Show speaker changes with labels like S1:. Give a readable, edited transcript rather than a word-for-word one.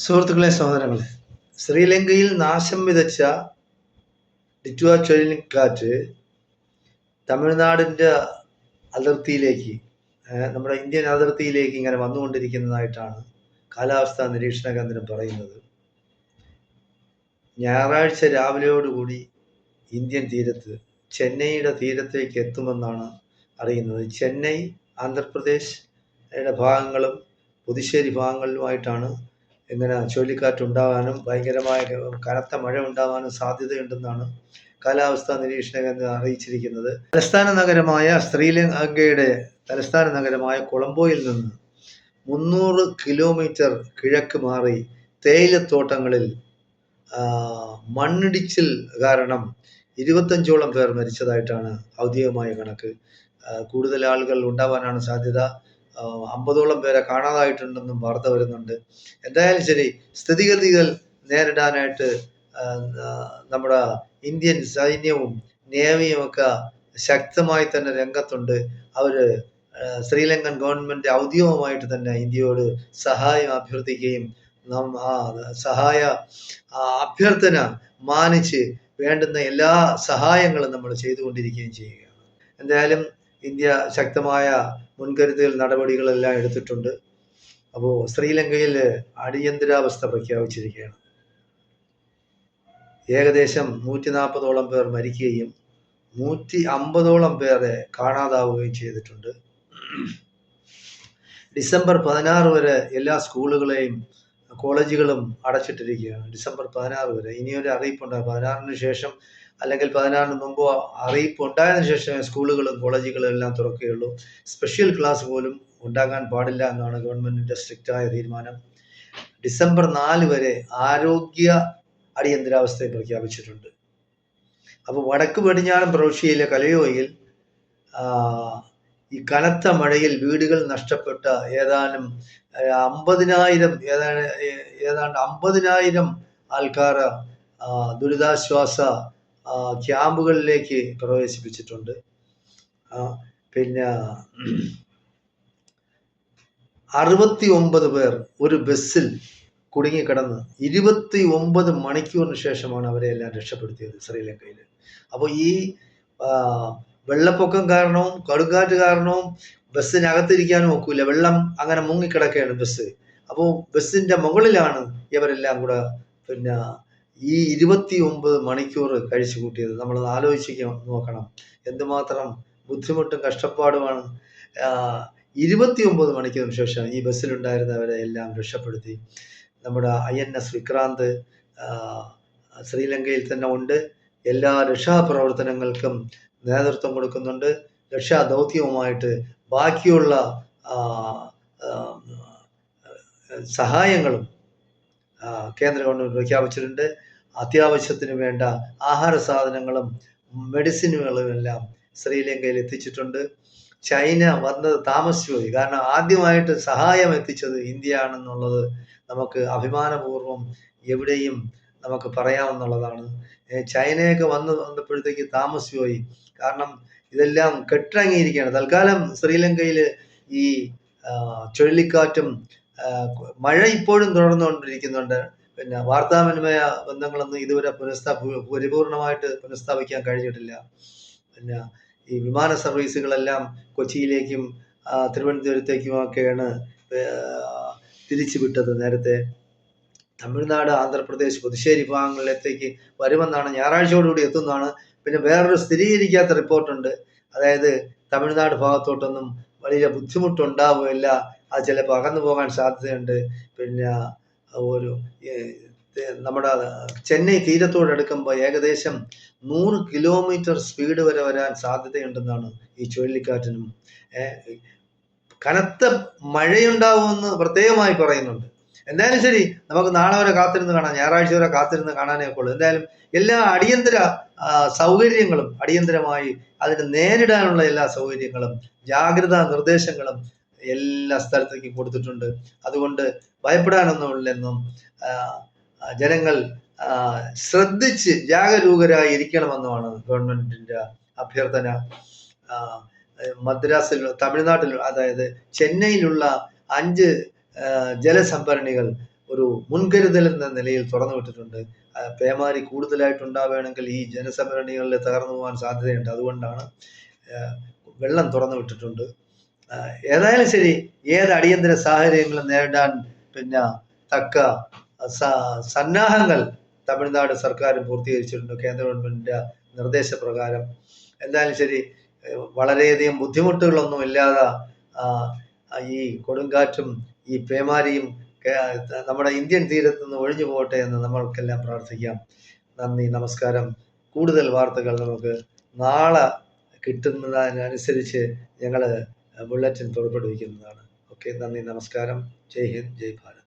S1: സുഹൃത്തുക്കളെ, സഹോദരങ്ങളെ, ശ്രീലങ്കയിൽ നാശം വിതച്ച ഡിറ്റുവ ചുഴലിക്കാറ്റ് തമിഴ്നാടിൻ്റെ അതിർത്തിയിലേക്ക്, നമ്മുടെ ഇന്ത്യൻ അതിർത്തിയിലേക്ക് ഇങ്ങനെ വന്നുകൊണ്ടിരിക്കുന്നതായിട്ടാണ് കാലാവസ്ഥാ നിരീക്ഷണ കേന്ദ്രം പറയുന്നത്. ഞായറാഴ്ച രാവിലെയോടുകൂടി ഇന്ത്യൻ തീരത്ത്, ചെന്നൈയുടെ തീരത്തേക്ക് എത്തുമെന്നാണ് അറിയുന്നത്. ചെന്നൈ, ആന്ധ്രാപ്രദേശ് ഭാഗങ്ങളും പുതുശ്ശേരി ഭാഗങ്ങളിലുമായിട്ടാണ് ഇങ്ങനെ ചുഴലിക്കാറ്റ് ഉണ്ടാകാനും ഭയങ്കരമായ കനത്ത മഴ ഉണ്ടാകാനും സാധ്യതയുണ്ടെന്നാണ് കാലാവസ്ഥാ നിരീക്ഷണ കേന്ദ്രം അറിയിച്ചിരിക്കുന്നത്. ശ്രീലങ്കയുടെ തലസ്ഥാന നഗരമായ കൊളംബോയിൽ നിന്ന് 300 കിലോമീറ്റർ കിഴക്ക് മാറി തേയിലത്തോട്ടങ്ങളിൽ മണ്ണിടിച്ചിൽ കാരണം 25ഓളം പേർ മരിച്ചതായിട്ടാണ് ഔദ്യോഗികമായ കണക്ക്. കൂടുതൽ ആളുകൾ ഉണ്ടാവാനാണ് സാധ്യത. 50ഓളം പേരെ കാണാതായിട്ടുണ്ടെന്നും വാർത്ത വരുന്നുണ്ട്. എന്തായാലും ശരി, സ്ഥിതിഗതികൾ നേരിടാനായിട്ട് നമ്മുടെ ഇന്ത്യൻ സൈന്യവും നേവിയും ഒക്കെ ശക്തമായി തന്നെ രംഗത്തുണ്ട്. അവർ ശ്രീലങ്കൻ ഗവൺമെൻറ് ഔദ്യോഗികമായിട്ട് തന്നെ ഇന്ത്യയോട് സഹായം അഭ്യർത്ഥിക്കുകയും സഹായ അഭ്യർത്ഥന മാനിച്ച് വേണ്ടുന്ന എല്ലാ സഹായങ്ങളും നമ്മൾ ചെയ്തുകൊണ്ടിരിക്കുകയും ചെയ്യുകയാണ്. എന്തായാലും ഇന്ത്യ ശക്തമായ മുൻകരുതൽ നടപടികളെല്ലാം എടുത്തിട്ടുണ്ട്. അപ്പോൾ ശ്രീലങ്കയിൽ അടിയന്തരാവസ്ഥ പ്രഖ്യാപിച്ചിരിക്കുകയാണ്. ഏകദേശം 140ഓളം പേർ മരിക്കുകയും 150ഓളം പേരെ കാണാതാവുകയും ചെയ്തിട്ടുണ്ട്. ഡിസംബർ 16 വരെ എല്ലാ സ്കൂളുകളെയും കോളേജുകളും അടച്ചിട്ടിരിക്കുകയാണ്. ഡിസംബർ 16 വരെ. ഇനിയൊരു അറിയിപ്പുണ്ട്. 16-ന് ശേഷം അല്ലെങ്കിൽ 16-ന് മുമ്പ് അറിയിപ്പ് ഉണ്ടായതിനു ശേഷം സ്കൂളുകളും കോളേജുകളും എല്ലാം തുറക്കുകയുള്ളൂ. സ്പെഷ്യൽ ക്ലാസ് പോലും ഉണ്ടാകാൻ പാടില്ല എന്നാണ് ഗവൺമെൻറ്റിൻ്റെ സ്ട്രിക്റ്റായ തീരുമാനം. ഡിസംബർ 4 വരെ ആരോഗ്യ അടിയന്തരാവസ്ഥയെ പ്രഖ്യാപിച്ചിട്ടുണ്ട്. അപ്പോൾ വടക്ക് പടിഞ്ഞാറൻ പ്രവിശ്യയിലെ കലയോയിൽ ഈ കനത്ത മഴയിൽ വീടുകൾ നഷ്ടപ്പെട്ട ഏതാണ്ട് 50,000 ആൾക്കാർ ദുരിതാശ്വാസ ക്യാമ്പുകളിലേക്ക് പ്രവേശിപ്പിച്ചിട്ടുണ്ട്. പിന്നെ 69 പേർ ഒരു ബസ്സിൽ കുടുങ്ങിക്കിടന്ന് 29 മണിക്കൂറിന് ശേഷമാണ് അവരെ എല്ലാം രക്ഷപ്പെടുത്തിയത് ശ്രീലങ്കയിൽ. അപ്പോൾ ഈ വെള്ളപ്പൊക്കം കാരണവും കൊടുങ്കാറ്റ് കാരണവും ബസ്സിനകത്തിരിക്കാനും ഒക്കില്ല. വെള്ളം അങ്ങനെ മുങ്ങിക്കിടക്കുകയാണ് ബസ്. അപ്പോൾ ബസ്സിൻ്റെ മുകളിലാണ് ഇവരെല്ലാം കൂടെ പിന്നെ ഈ 29 മണിക്കൂർ കഴിച്ചു കൂട്ടിയത്. നമ്മൾ ആലോചിച്ച് നോക്കണം എന്തുമാത്രം ബുദ്ധിമുട്ടും കഷ്ടപ്പാടുമാണ്. 29 മണിക്കൂറിന് ശേഷം ഈ ബസ്സിലുണ്ടായിരുന്നവരെ എല്ലാം രക്ഷപ്പെടുത്തി. നമ്മുടെ INS വിക്രാന്ത് ശ്രീലങ്കയിൽ തന്നെ ഉണ്ട്. എല്ലാ രക്ഷാപ്രവർത്തനങ്ങൾക്കും നേതൃത്വം കൊടുക്കുന്നുണ്ട്. രക്ഷാദൗത്യവുമായിട്ട് ബാക്കിയുള്ള സഹായങ്ങളും കേന്ദ്ര ഗവൺമെൻറ് പ്രഖ്യാപിച്ചിട്ടുണ്ട്. അത്യാവശ്യത്തിന് വേണ്ട ആഹാര സാധനങ്ങളും മെഡിസിനുകളും എല്ലാം ശ്രീലങ്കയിൽ എത്തിച്ചിട്ടുണ്ട്. ചൈന വന്നത് താമസിച്ചു പോയി. കാരണം ആദ്യമായിട്ട് സഹായം എത്തിച്ചത് ഇന്ത്യയാണെന്നുള്ളത് നമുക്ക് അഭിമാനപൂർവ്വം എവിടെയും നമുക്ക് പറയാമെന്നുള്ളതാണ്. ചൈനയൊക്കെ വന്നപ്പോഴത്തേക്ക് താമസിച്ചു പോയി. കാരണം ഇതെല്ലാം കെട്ടിറങ്ങിയിരിക്കുകയാണ്. തൽക്കാലം ശ്രീലങ്കയിൽ ഈ ചുഴലിക്കാറ്റും മഴ ഇപ്പോഴും തുടർന്നുകൊണ്ടിരിക്കുന്നുണ്ട്. പിന്നെ വാർത്താവിനിമയ ബന്ധങ്ങളൊന്നും ഇതുവരെ പരിപൂർണമായിട്ട് പുനഃസ്ഥാപിക്കാൻ കഴിഞ്ഞിട്ടില്ല. പിന്നെ ഈ വിമാന സർവീസുകളെല്ലാം കൊച്ചിയിലേക്കും തിരുവനന്തപുരത്തേക്കുമൊക്കെയാണ് തിരിച്ചു വിട്ടത്. നേരത്തെ തമിഴ്നാട്, ആന്ധ്രാപ്രദേശ്, പുതുശ്ശേരി ഭാഗങ്ങളിലേക്ക് വരുമെന്നാണ്, ഞായറാഴ്ചയോടുകൂടി എത്തുന്നതാണ്. പിന്നെ വേറൊരു സ്ഥിരീകരിക്കാത്ത റിപ്പോർട്ടുണ്ട്. അതായത് തമിഴ്നാട് ഭാഗത്തോട്ടൊന്നും വലിയ ബുദ്ധിമുട്ടുണ്ടാവുകയില്ല, അത് ചിലപ്പോൾ അകന്നു പോകാൻ സാധ്യതയുണ്ട്. പിന്നെ ഒരു നമ്മുടെ ചെന്നൈ തീരത്തോടടുക്കുമ്പോൾ ഏകദേശം 100 കിലോമീറ്റർ സ്പീഡ് വരെ വരാൻ സാധ്യതയുണ്ടെന്നാണ് ഈ ചുഴലിക്കാറ്റിനും. കനത്ത മഴയുണ്ടാവുമെന്ന് പ്രത്യേകമായി പറയുന്നുണ്ട്. എന്തായാലും ശരി, നമുക്ക് നാളെ വരെ കാത്തിരുന്ന് കാണാം, ഞായറാഴ്ച വരെ കാത്തിരുന്ന് കാണാനേ ഉള്ളൂ. എന്തായാലും എല്ലാ അടിയന്തര സൗകര്യങ്ങളും അടിയന്തരമായി അതിന് നേരിടാനുള്ള എല്ലാ സൗകര്യങ്ങളും ജാഗ്രതാ നിർദ്ദേശങ്ങളും എല്ലാ സ്ഥലത്തേക്കും കൊടുത്തിട്ടുണ്ട്. അതുകൊണ്ട് ഭയപ്പെടാനൊന്നുമില്ലെന്നും ജനങ്ങൾ ശ്രദ്ധിച്ച് ജാഗരൂകരായി ഇരിക്കണമെന്നുമാണ് ഗവൺമെൻറ്റിൻ്റെ അഭ്യർത്ഥന. തമിഴ്നാട്ടിൽ, അതായത് ചെന്നൈയിലുള്ള 5 ജലസംഭരണികൾ ഒരു മുൻകരുതൽ എന്ന നിലയിൽ തുറന്നു വിട്ടിട്ടുണ്ട്. പേമാരി കൂടുതലായിട്ടുണ്ടാവുകയാണെങ്കിൽ ഈ ജനസംഭരണികളിൽ തകർന്നു പോകാൻ സാധ്യതയുണ്ട്. അതുകൊണ്ടാണ് വെള്ളം തുറന്നു വിട്ടിട്ടുണ്ട്. ഏതായാലും ശരി, ഏത് അടിയന്തര സാഹചര്യങ്ങളും നേരിടാൻ പിന്നെ തക്ക സന്നാഹങ്ങൾ തമിഴ്നാട് സർക്കാർ പൂർത്തീകരിച്ചിട്ടുണ്ട് കേന്ദ്ര ഗവൺമെന്റിന്റെ നിർദ്ദേശപ്രകാരം. എന്തായാലും ശരി, വളരെയധികം ബുദ്ധിമുട്ടുകളൊന്നും ഇല്ലാതെ ഈ കൊടുങ്കാറ്റും ഈ പേമാരിയും നമ്മുടെ ഇന്ത്യൻ തീരത്ത് നിന്ന് ഒഴിഞ്ഞു പോകട്ടെ എന്ന് നമ്മൾക്കെല്ലാം പ്രാർത്ഥിക്കാം. നന്ദി, നമസ്കാരം. കൂടുതൽ വാർത്തകൾ നമുക്ക് നാളെ കിട്ടുന്നതിനനുസരിച്ച് ഞങ്ങൾ ബുള്ളറ്റിൻ പുറപ്പെടുവിക്കുന്നതാണ്. ഓക്കെ, നന്ദി, നമസ്കാരം. ജയ് ഹിന്ദ്, ജയ് ഭാരത്.